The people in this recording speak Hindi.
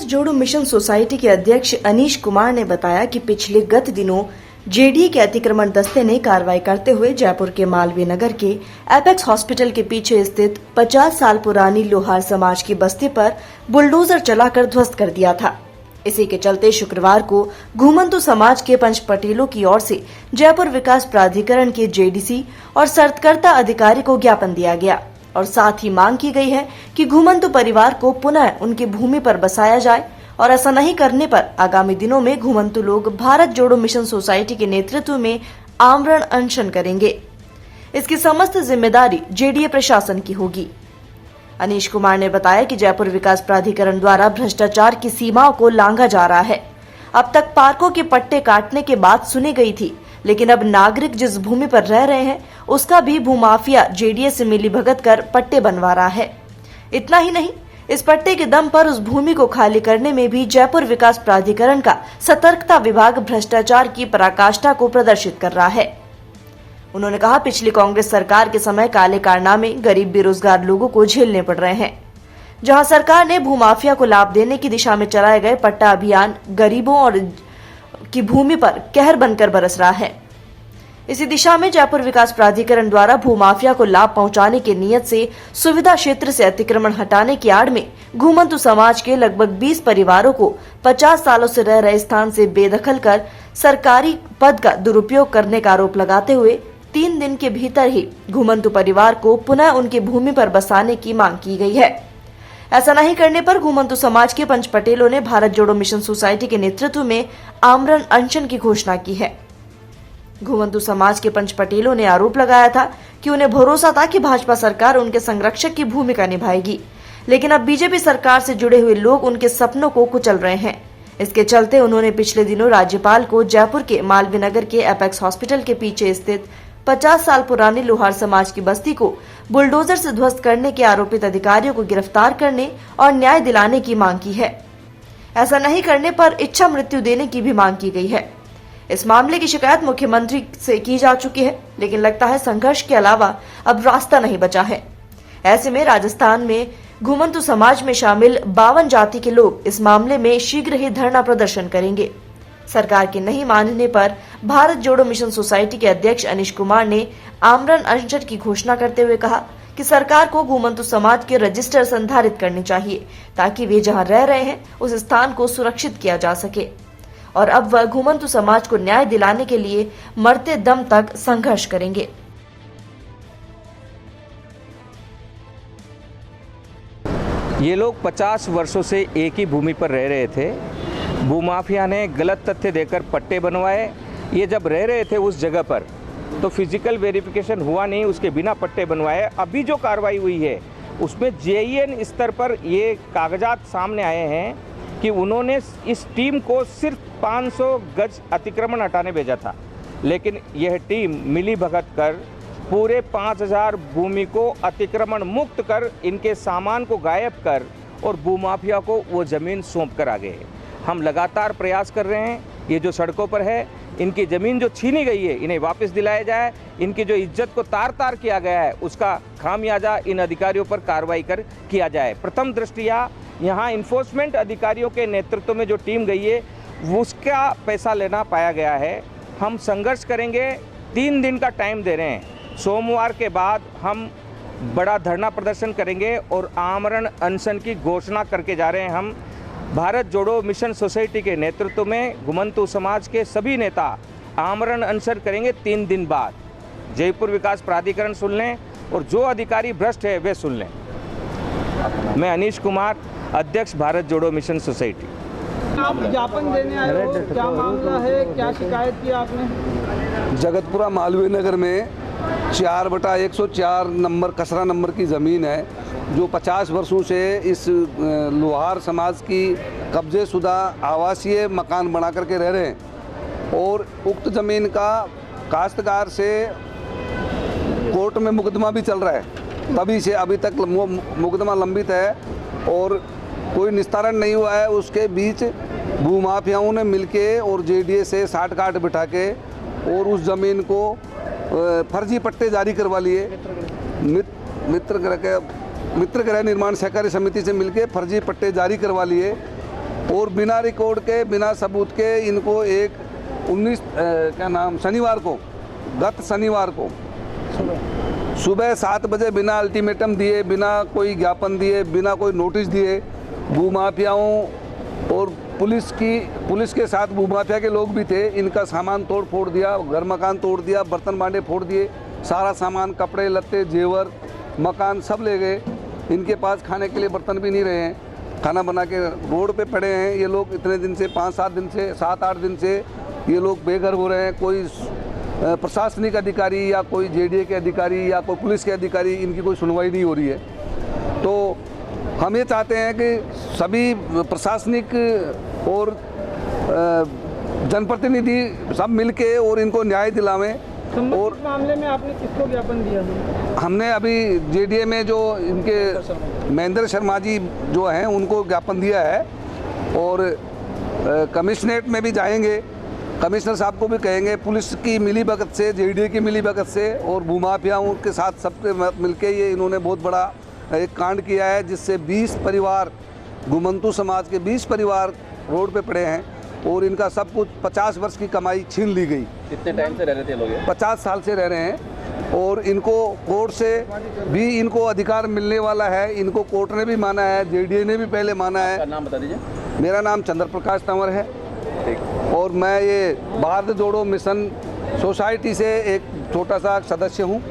जोड़ो मिशन सोसाइटी के अध्यक्ष अनीश कुमार ने बताया कि पिछले गत दिनों जेडीए के अतिक्रमण दस्ते ने कार्रवाई करते हुए जयपुर के मालवीय नगर के एपेक्स हॉस्पिटल के पीछे स्थित 50 साल पुरानी लोहार समाज की बस्ती पर बुलडोजर चलाकर ध्वस्त कर दिया था। इसी के चलते शुक्रवार को घुमंतु समाज के पंच पटेलों की ओर से जयपुर विकास प्राधिकरण के जेडीसी और सत्कर्ता अधिकारी को ज्ञापन दिया गया और साथ ही मांग की गई है कि घुमंतु परिवार को पुनः उनकी भूमि पर बसाया जाए और ऐसा नहीं करने पर आगामी दिनों में घुमंतु लोग भारत जोड़ो मिशन सोसाइटी के नेतृत्व में आमरण अनशन करेंगे। इसकी समस्त जिम्मेदारी जेडीए प्रशासन की होगी। अनीश कुमार ने बताया कि जयपुर विकास प्राधिकरण द्वारा भ्रष्टाचार की सीमाओं को लांघा जा रहा है। अब तक पार्कों के पट्टे काटने की बात सुनी गई थी, लेकिन अब नागरिक जिस भूमि पर रह रहे हैं उसका भी भूमाफिया जेडीए से मिलीभगत कर पट्टे बनवा रहा है। इतना ही नहीं, इस पट्टे के दम पर उस भूमि को खाली करने में भी जयपुर विकास प्राधिकरण का सतर्कता विभाग भ्रष्टाचार की पराकाष्ठा को प्रदर्शित कर रहा है। उन्होंने कहा, पिछली कांग्रेस सरकार के समय काले कारनामे गरीब बेरोजगार लोगों को झेलने पड़ रहे हैं। जहां सरकार ने भूमाफिया को लाभ देने की दिशा में चलाए गए पट्टा अभियान गरीबों और की भूमि पर कहर बनकर बरस रहा है। इसी दिशा में जयपुर विकास प्राधिकरण द्वारा भूमाफिया को लाभ पहुंचाने की नीयत से सुविधा क्षेत्र से अतिक्रमण हटाने की आड़ में घुमंतु समाज के लगभग 20 परिवारों को 50 सालों से रह रहे स्थान से बेदखल कर सरकारी पद का दुरुपयोग करने का आरोप लगाते हुए 3 दिन के भीतर ही घुमंतु परिवार को पुनः उनकी भूमि पर बसाने की मांग की गई है। ऐसा नहीं करने पर घुमंतु समाज के पंच पटेलों ने भारत जोड़ो मिशन सोसाइटी के नेतृत्व में आमरण अनशन की घोषणा की है। घुमंतु समाज के पंच पटेलों ने आरोप लगाया था कि उन्हें भरोसा था कि भाजपा सरकार उनके संरक्षक की भूमिका निभाएगी, लेकिन अब बीजेपी सरकार से जुड़े हुए लोग उनके सपनों को कुचल रहे हैं। इसके चलते उन्होंने पिछले दिनों राज्यपाल को जयपुर के मालवीय नगर के एपेक्स हॉस्पिटल के पीछे स्थित 50 साल पुरानी लोहार समाज की बस्ती को बुलडोजर से ध्वस्त करने के आरोपित अधिकारियों को गिरफ्तार करने और न्याय दिलाने की मांग की है। ऐसा नहीं करने पर इच्छा मृत्यु देने की भी मांग की गई है। इस मामले की शिकायत मुख्यमंत्री से की जा चुकी है, लेकिन लगता है संघर्ष के अलावा अब रास्ता नहीं बचा है। ऐसे में राजस्थान में घुमंतु समाज में शामिल 52 जाति के लोग इस मामले में शीघ्र ही धरना प्रदर्शन करेंगे। सरकार के नहीं मानने पर भारत जोड़ो मिशन सोसाइटी के अध्यक्ष अनीश कुमार ने आमरण अनशन की घोषणा करते हुए कहा कि सरकार को घुमंतु समाज के रजिस्टर संधारित करने चाहिए ताकि वे जहां रह रहे हैं उस स्थान को सुरक्षित किया जा सके और अब वह घुमंतु समाज को न्याय दिलाने के लिए मरते दम तक संघर्ष करेंगे। ये लोग 50 वर्षों से एक ही भूमि पर रह रहे थे। भूमाफिया ने गलत तथ्य देकर पट्टे बनवाए। ये जब रह रहे थे उस जगह पर तो फिजिकल वेरिफिकेशन हुआ नहीं, उसके बिना पट्टे बनवाए। अभी जो कार्रवाई हुई है उसमें जेईएन स्तर पर ये कागजात सामने आए हैं कि उन्होंने इस टीम को सिर्फ 500 गज अतिक्रमण हटाने भेजा था, लेकिन यह टीम मिली भगत कर पूरे 5000 भूमि को अतिक्रमण मुक्त कर इनके सामान को गायब कर और भूमाफिया को वो ज़मीन सौंप कर आ गए। हम लगातार प्रयास कर रहे हैं, ये जो सड़कों पर है इनकी ज़मीन जो छीनी गई है इन्हें वापस दिलाया जाए। इनकी जो इज्जत को तार तार किया गया है उसका खामियाजा इन अधिकारियों पर कार्रवाई कर किया जाए। प्रथम दृष्टया यहाँ इन्फोर्समेंट अधिकारियों के नेतृत्व में जो टीम गई है उसका पैसा लेना पाया गया है। हम संघर्ष करेंगे, 3 दिन का टाइम दे रहे हैं। सोमवार के बाद हम बड़ा धरना प्रदर्शन करेंगे और आमरण अनशन की घोषणा करके जा रहे हैं। हम भारत जोड़ो मिशन सोसाइटी के नेतृत्व में घुमंतु समाज के सभी नेता आमरण अनशन करेंगे 3 दिन बाद। जयपुर विकास प्राधिकरण सुन लें और जो अधिकारी भ्रष्ट है वे सुन लें। मैं अनीश कुमार, अध्यक्ष भारत जोड़ो मिशन सोसाइटी। आप ज्ञापन देने आए हो, क्या मामला है, क्या शिकायत की आपने? जगतपुरा मालवीय नगर में 4/104 नंबर कसरा नंबर की ज़मीन है जो 50 वर्षों से इस लोहार समाज की कब्जे शुदा आवासीय मकान बना करके रह रहे हैं और उक्त ज़मीन का काश्तकार से कोर्ट में मुकदमा भी चल रहा है। तभी से अभी तक मुकदमा लंबित है और कोई निस्तारण नहीं हुआ है। उसके बीच भूमाफियाओं ने मिलके और जेडीए से साठ गांठ बिठा के और उस ज़मीन को फर्जी पट्टे जारी करवा लिए। मित्र गृह निर्माण सहकारी समिति से मिलके फर्जी पट्टे जारी करवा लिए और बिना रिकॉर्ड के, बिना सबूत के इनको एक 19 शनिवार को, गत शनिवार को सुबह 7 बजे बिना अल्टीमेटम दिए, बिना कोई ज्ञापन दिए, बिना कोई नोटिस दिए भूमाफियाओं और पुलिस के साथ भूमाफिया के लोग भी थे, इनका सामान तोड़ फोड़ दिया, घर मकान तोड़ दिया, बर्तन बांडे फोड़ दिए, सारा सामान, कपड़े लत्ते, जेवर, मकान सब ले गए। इनके पास खाने के लिए बर्तन भी नहीं रहे हैं, खाना बना के रोड पे पड़े हैं ये लोग। इतने दिन से 5-7 दिन से, 7-8 दिन से ये लोग बेघर हो रहे हैं। कोई प्रशासनिक अधिकारी या कोई जेडीए के अधिकारी या कोई पुलिस के अधिकारी, इनकी कोई सुनवाई नहीं हो रही है। तो हम ये चाहते हैं कि सभी प्रशासनिक और जनप्रतिनिधि सब मिलके और इनको न्याय दिलावें। और मामले में आपने किसको ज्ञापन दिया है? हमने अभी जेडीए में जो इनके महेंद्र शर्मा जी जो हैं उनको ज्ञापन दिया है, और कमिश्नरेट में भी जाएंगे, कमिश्नर साहब को भी कहेंगे। पुलिस की मिलीभगत से, जेडीए की मिलीभगत से और भूमाफियाओं के साथ सबके मिलके ये इन्होंने बहुत बड़ा एक कांड किया है, जिससे 20 परिवार, घुमंतु समाज के 20 परिवार रोड पे पड़े हैं और इनका सब कुछ 50 वर्ष की कमाई छीन ली गई। कितने टाइम से रह रहे थे लोग? 50 साल से रह रहे हैं और इनको कोर्ट से भी इनको अधिकार मिलने वाला है। इनको कोर्ट ने भी माना है, जेडीए ने भी पहले माना है। आपका नाम बता दीजिए। मेरा नाम चंद्र प्रकाश तंवर है और मैं ये भारत जोड़ो मिशन सोसाइटी से एक छोटा सा सदस्य हूँ।